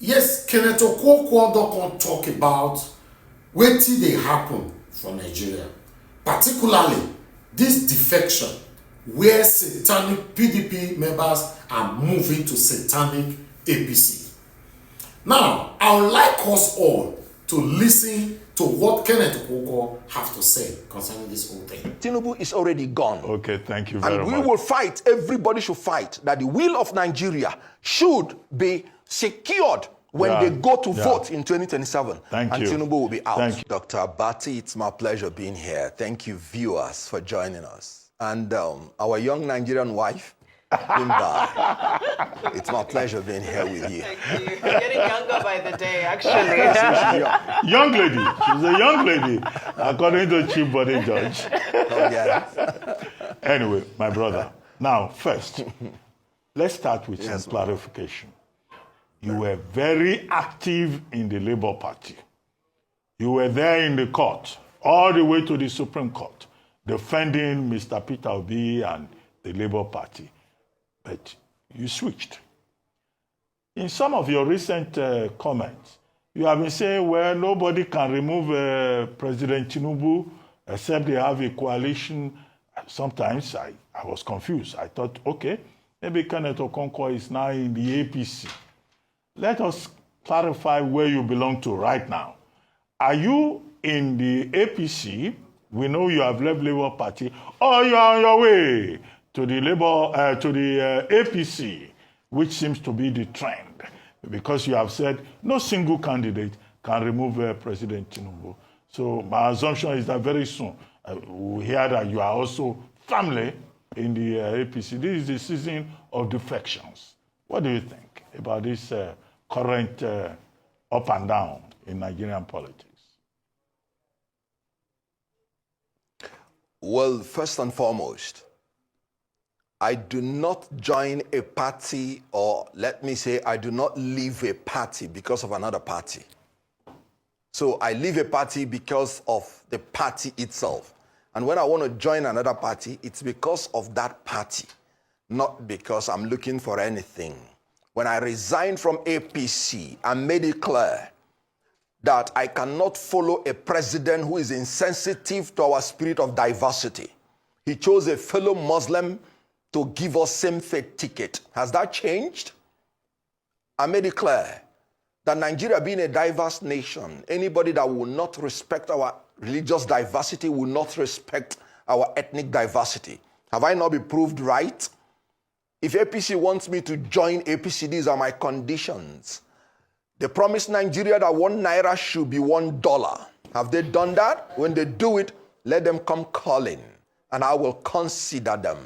Yes, Kenneth Okonkwo don talk about wetin dey happen for Nigeria, particularly this defection where satanic PDP members are moving to satanic APC. Now, I would like us all to listen to what Kenneth Okonkwo have to say concerning this whole thing. TINUBU is already gone. Okay, thank you very much. And we will fight, everybody should fight, that the will of Nigeria should be secured when they go to vote in 2027. Thank and you. TINUBU will be out. Thank you. Dr. Abati, it's my pleasure being here. Thank you, viewers, for joining us. And our young Nigerian wife, Bimba, it's my pleasure being here with you. Thank you. You're getting younger by the day, actually. Young lady. She's a young lady, according to Chief Body Judge. Oh, yeah. Anyway, my brother. Now, first, let's start with some clarification. You were very active in the Labour Party. You were there in the court, all the way to the Supreme Court, defending Mr. Peter Obi and the Labour Party. But you switched. In some of your recent comments, you have been saying, well, nobody can remove President TINUBU except they have a coalition. Sometimes I was confused. I thought, okay, maybe Kenneth Okonkwo is now in the APC. Let us clarify where you belong to right now. Are you in the APC? We know you have left Labour Party, or you are on your way to the APC, which seems to be the trend, because you have said no single candidate can remove President TINUBU. So my assumption is that very soon we hear that you are also firmly in the APC. This is the season of defections. What do you think about this current up and down in Nigerian politics? Well, first and foremost, I do not join a party, or let me say, I do not leave a party because of another party. So I leave a party because of the party itself. And when I want to join another party, it's because of that party, not because I'm looking for anything. When I resigned from APC, I made it clear that I cannot follow a president who is insensitive to our spirit of diversity. He chose a fellow Muslim to give us same-faith ticket. Has that changed? I made it clear that Nigeria being a diverse nation, anybody that will not respect our religious diversity will not respect our ethnic diversity. Have I not been proved right? If APC wants me to join APC, these are my conditions. They promised Nigeria that 1 naira should be $1. Have they done that? When they do it, let them come calling, and I will consider them.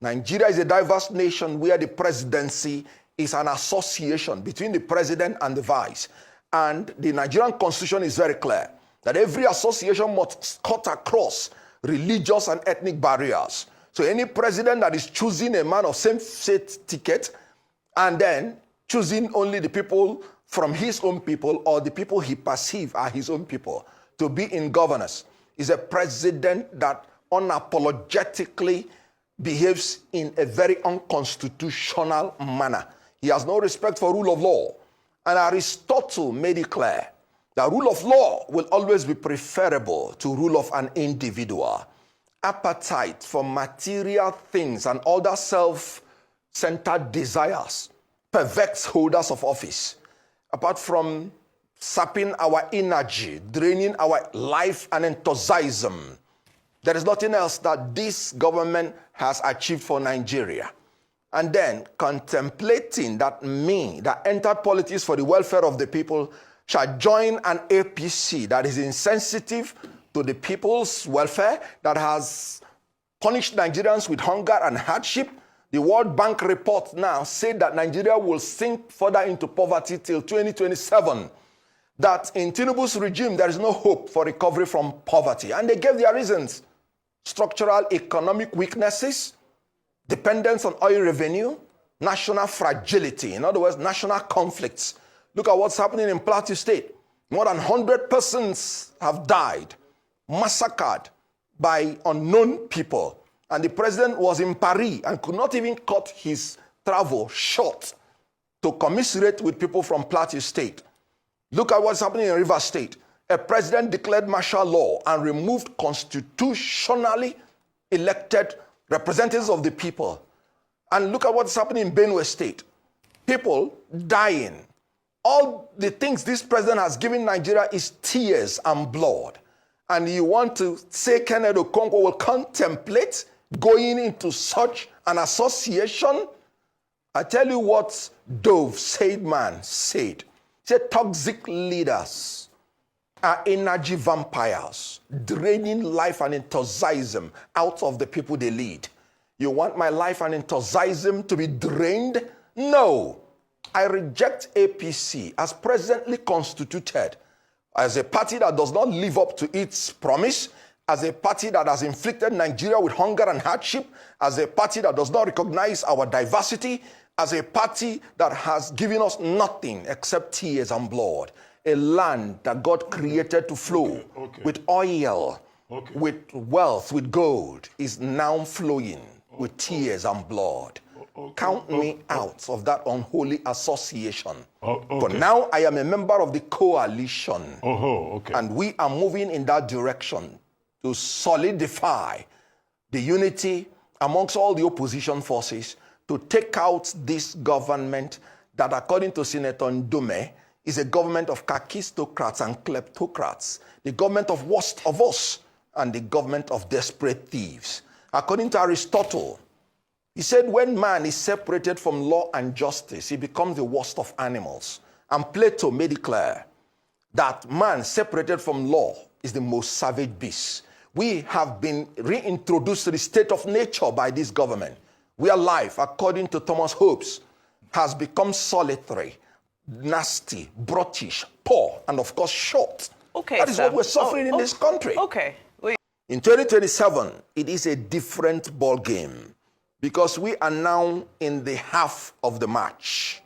Nigeria is a diverse nation where the presidency is an association between the president and the vice. And the Nigerian constitution is very clear that every association must cut across religious and ethnic barriers. So any president that is choosing a man of same-faith ticket and then choosing only the people from his own people or the people he perceives are his own people to be in governance is a president that unapologetically behaves in a very unconstitutional manner. He has no respect for rule of law. And Aristotle made it clear that rule of law will always be preferable to rule of an individual. Appetite for material things and other self-centered desires perverts holders of office. Apart from sapping our energy, draining our life and enthusiasm, there is nothing else that this government has achieved for Nigeria. And then contemplating that me, that entered politics for the welfare of the people, shall join an APC that is insensitive to the people's welfare, that has punished Nigerians with hunger and hardship. The World Bank report now said that Nigeria will sink further into poverty till 2027. That in Tinubu's regime, there is no hope for recovery from poverty. And they gave their reasons: structural economic weaknesses, dependence on oil revenue, national fragility. In other words, national conflicts. Look at what's happening in Plateau State. More than 100 persons have died, massacred by unknown people. And the president was in Paris and could not even cut his travel short to commiserate with people from Plateau State. Look at what's happening in Rivers State. A president declared martial law and removed constitutionally elected representatives of the people. And look at what's happening in Benue State. People dying. All the things this president has given Nigeria is tears and blood. And you want to say Kenneth Okonkwo will contemplate going into such an association? I tell you what Dove said man said. He said toxic leaders are energy vampires, draining life and enthusiasm out of the people they lead. You want my life and enthusiasm to be drained? No. I reject APC as presently constituted, as a party that does not live up to its promise, as a party that has inflicted Nigeria with hunger and hardship, as a party that does not recognize our diversity, as a party that has given us nothing except tears and blood. A land that God created to flow with oil, with wealth, with gold, is now flowing with tears and blood. Count me out of that unholy association. For now, I am a member of the coalition. And we are moving in that direction to solidify the unity amongst all the opposition forces to take out this government that, according to Senator Ndume, is a government of kakistocrats and kleptocrats, the government of worst of us, and the government of desperate thieves. According to Aristotle, he said when man is separated from law and justice, he becomes the worst of animals. And Plato may declare that man separated from law is the most savage beast. We have been reintroduced to the state of nature by this government, where life, according to Thomas Hobbes, has become solitary, nasty, brutish, poor, and of course short. That is what we're suffering in this country. In 2027, it is a different ball game, because we are now in the half of the match.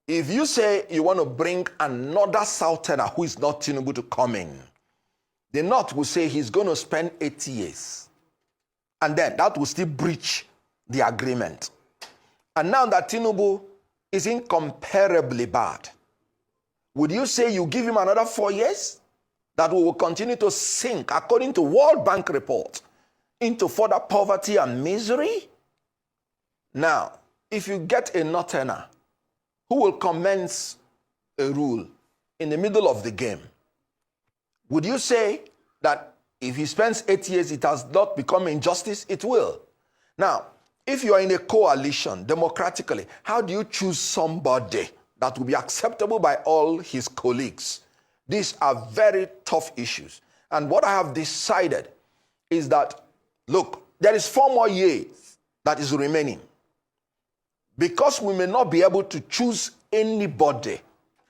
If you say you want to bring another Southerner who is not TINUBU to come in, the North will say he's going to spend 8 years. And then that will still breach the agreement. And now that TINUBU is incomparably bad, would you say you give him another 4 years? That we will continue to sink, according to World Bank report, into further poverty and misery? Now, if you get a Northerner who will commence a rule in the middle of the game, would you say that if he spends 8 years, it has not become injustice? It will. Now, if you are in a coalition democratically, how do you choose somebody that will be acceptable by all his colleagues? These are very tough issues. And what I have decided is that, look, there is 4 more years that is remaining. Because we may not be able to choose anybody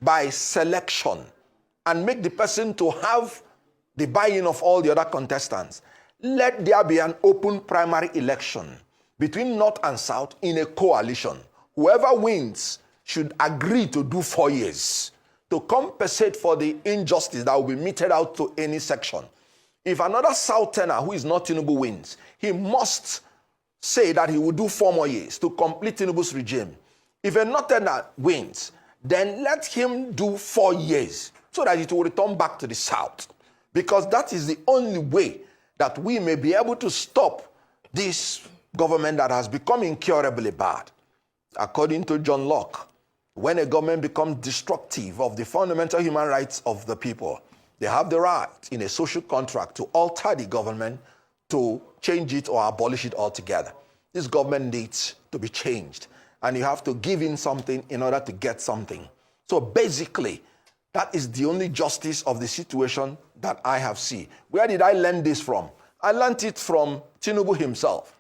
by selection and make the person to have the buy-in of all the other contestants, let there be an open primary election between North and South in a coalition. Whoever wins should agree to do 4 years to compensate for the injustice that will be meted out to any section. If another Southerner who is not TINUBU wins, he must say that he will do 4 more years to complete TINUBU's regime. If a Northerner wins, then let him do 4 years so that it will return back to the South. Because that is the only way that we may be able to stop this government that has become incurably bad. According to John Locke, when a government becomes destructive of the fundamental human rights of the people, they have the right in a social contract to alter the government, to change it or abolish it altogether. This government needs to be changed, and you have to give in something in order to get something. So basically, that is the only justice of the situation that I have seen. Where did I learn this from? I learned it from TINUBU himself.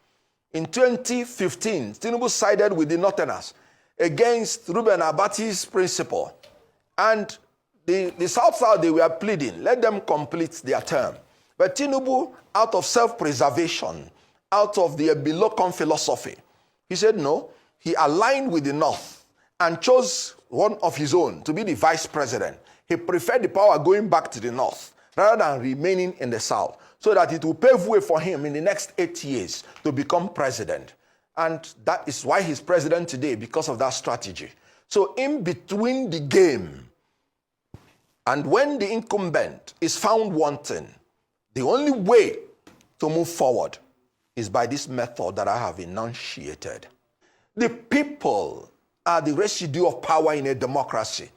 In 2015, TINUBU sided with the Northerners against Reuben Abati's principle. And the South-South, they were pleading, let them complete their term. But TINUBU, out of self-preservation, out of the below-come philosophy, he said no. He aligned with the North and chose one of his own to be the vice president. He preferred the power going back to the North rather than remaining in the South, so that it will pave way for him in the next 8 years to become president. And that is why he's president today, because of that strategy. So in between the game, and when the incumbent is found wanting, the only way to move forward is by this method that I have enunciated. The people are the residue of power in a democracy.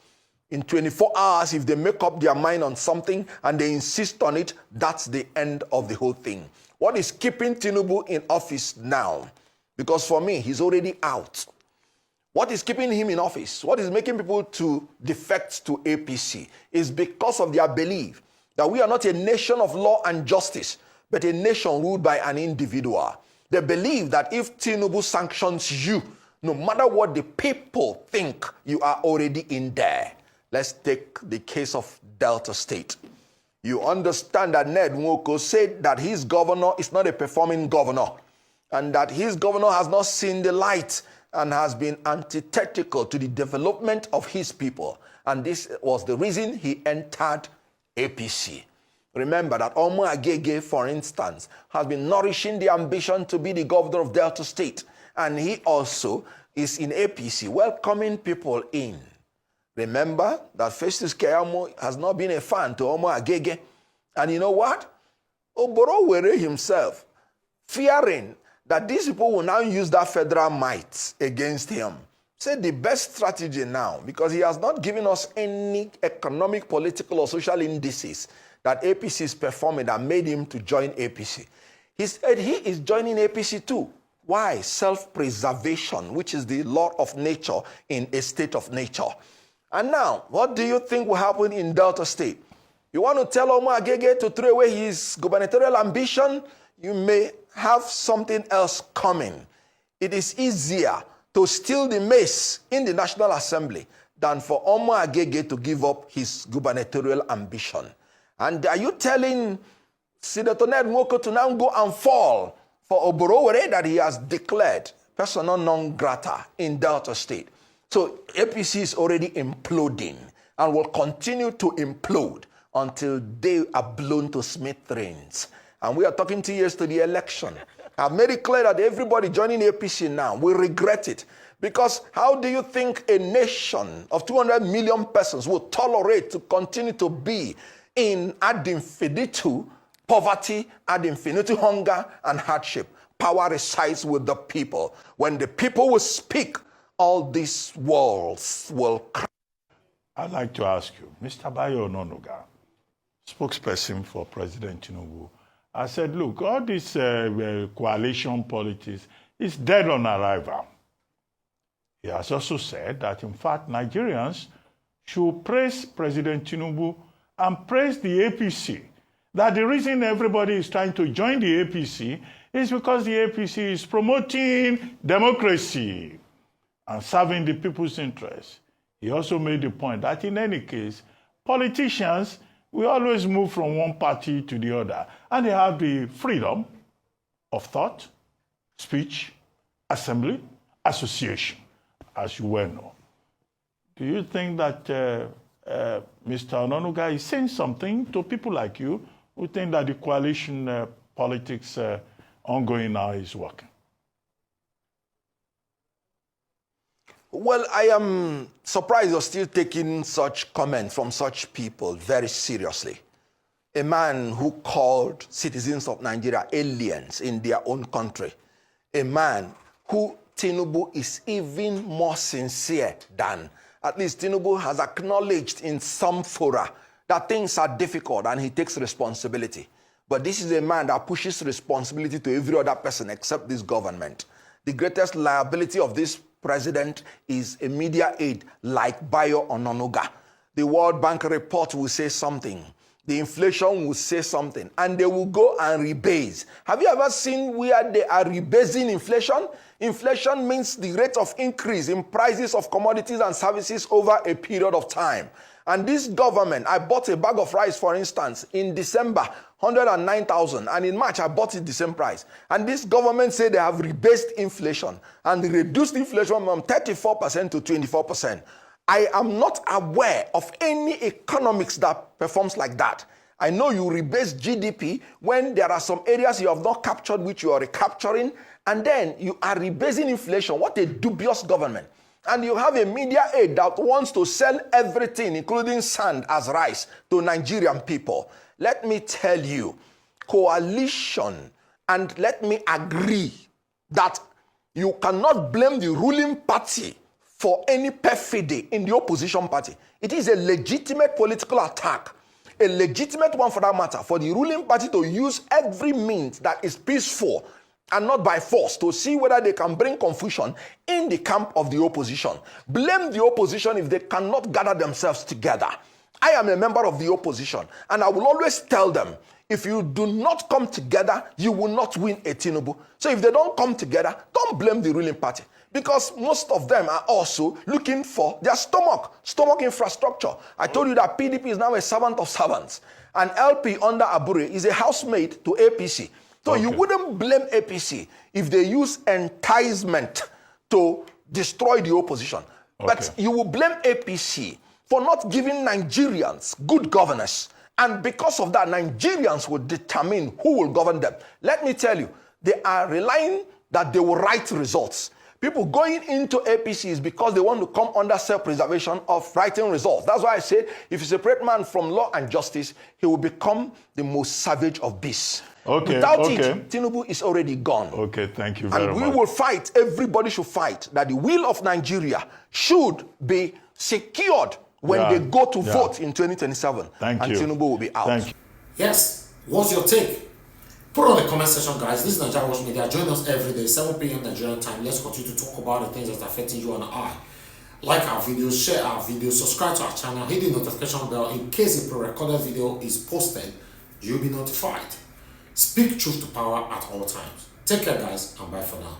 In 24 hours, if they make up their mind on something and they insist on it, that's the end of the whole thing. What is keeping TINUBU in office now? Because for me, he's already out. What is keeping him in office? What is making people to defect to APC is because of their belief that we are not a nation of law and justice, but a nation ruled by an individual. They believe that if TINUBU sanctions you, no matter what the people think, you are already in there. Let's take the case of Delta State. You understand that Ned Nwoko said that his governor is not a performing governor, and that his governor has not seen the light and has been antithetical to the development of his people. And this was the reason he entered APC. Remember that Omo Agege, for instance, has been nourishing the ambition to be the governor of Delta State. And he also is in APC, welcoming people in. Remember that Festus Keyamo has not been a fan to Omo Agege. And you know what? Oborowere himself, fearing that these people will now use that federal might against him, said the best strategy now, because he has not given us any economic, political, or social indices that APC is performing that made him to join APC. He said he is joining APC too. Why? Self-preservation, which is the law of nature in a state of nature. And now, what do you think will happen in Delta State? You want to tell Omo Agege to throw away his gubernatorial ambition? You may have something else coming. It is easier to steal the mace in the National Assembly than for Omo Agege to give up his gubernatorial ambition. And are you telling Senator Ned Nwoko to now go and fall for Oborowere that he has declared persona non grata in Delta State? So APC is already imploding and will continue to implode until they are blown to smithereens. And we are talking 2 years to the election. I've made it clear that everybody joining APC now will regret it. Because how do you think a nation of 200 million persons will tolerate to continue to be in ad infinitum poverty, ad infinitum hunger and hardship? Power resides with the people. When the people will speak, all these walls will crash. I'd like to ask you, Mr. Bayo Ononuga, spokesperson for President TINUBU, I said, look, all this coalition politics is dead on arrival. He has also said that, in fact, Nigerians should praise President TINUBU and praise the APC. That the reason everybody is trying to join the APC is because the APC is promoting democracy and serving the people's interests. He also made the point that in any case, politicians will always move from one party to the other, and they have the freedom of thought, speech, assembly, association, as you well know. Do you think that Mr. Ononuga is saying something to people like you who think that the coalition politics ongoing now is working? Well, I am surprised you're still taking such comments from such people very seriously. A man who called citizens of Nigeria aliens in their own country. A man who TINUBU is even more sincere than. At least TINUBU has acknowledged in some fora that things are difficult and he takes responsibility. But this is a man that pushes responsibility to every other person except this government. The greatest liability of this president is a media aide like Bayo Ononuga. The World Bank report will say something. The inflation will say something. And they will go and rebase. Have you ever seen where they are rebasing inflation? Inflation means the rate of increase in prices of commodities and services over a period of time. And this government, I bought a bag of rice, for instance, in December, 109,000. And in March, I bought it the same price. And this government said they have rebased inflation and reduced inflation from 34% to 24%. I am not aware of any economics that performs like that. I know you rebase GDP when there are some areas you have not captured which you are recapturing, and then you are rebasing inflation. What a dubious government. And you have a media aide that wants to sell everything, including sand, as rice to Nigerian people. Let me tell you, coalition, and let me agree that you cannot blame the ruling party for any perfidy in the opposition party. It is a legitimate political attack, a legitimate one for that matter, for the ruling party to use every means that is peaceful and not by force to see whether they can bring confusion in the camp of the opposition. Blame the opposition if they cannot gather themselves together. I am a member of the opposition, and I will always tell them, if you do not come together, you will not win a TINUBU. So if they don't come together, don't blame the ruling party, because most of them are also looking for their stomach infrastructure. I told you that PDP is now a servant of servants, and LP under Abure is a housemaid to APC. So you wouldn't blame APC if they use enticement to destroy the opposition. But you will blame APC for not giving Nigerians good governance. And because of that, Nigerians will determine who will govern them. Let me tell you, they are relying that they will write results. People going into APC is because they want to come under self-preservation of writing results. That's why I said, if you separate man from law and justice, he will become the most savage of beasts. Without it, TINUBU is already gone. Okay, thank you very much. And we will fight, everybody should fight, that the will of Nigeria should be secured when they go to vote in 2027. Thank and you. TINUBU will be out. Thank you. Yes, what's your take? Put it on the comment section, guys. This is Nigeria Watch Media. Join us every day, 7 p.m. Nigerian time. Let's continue to talk about the things that are affecting you and I. Like our videos, share our videos, subscribe to our channel, hit the notification bell in case a pre-recorded video is posted. You'll be notified. Speak truth to power at all times. Take care, guys, and bye for now.